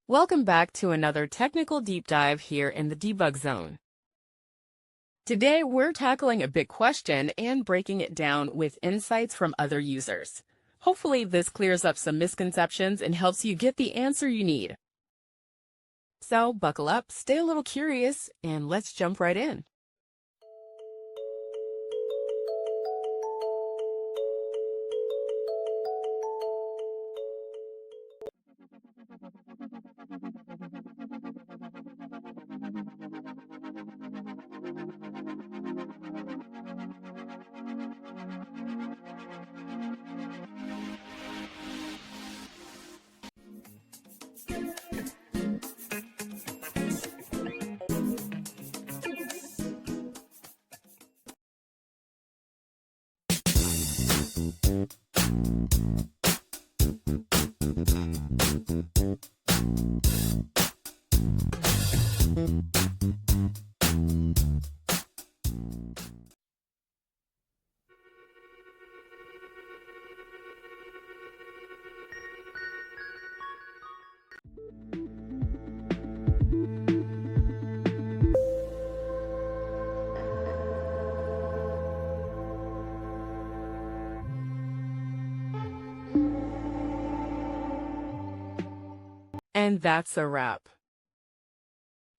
Welcome back to another technical deep dive here in the debug zone. Today, we're tackling a big question and breaking it down with insights from other users. Hopefully, this clears up some misconceptions and helps you get the answer you need. So, buckle up, stay a little curious, and let's jump right in. And that's a wrap.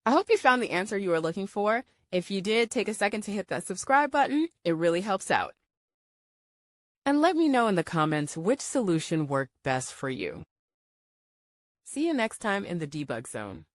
I hope you found the answer you were looking for. If you did, take a second to hit that subscribe button. It really helps out. And let me know in the comments which solution worked best for you. See you next time in the debug zone.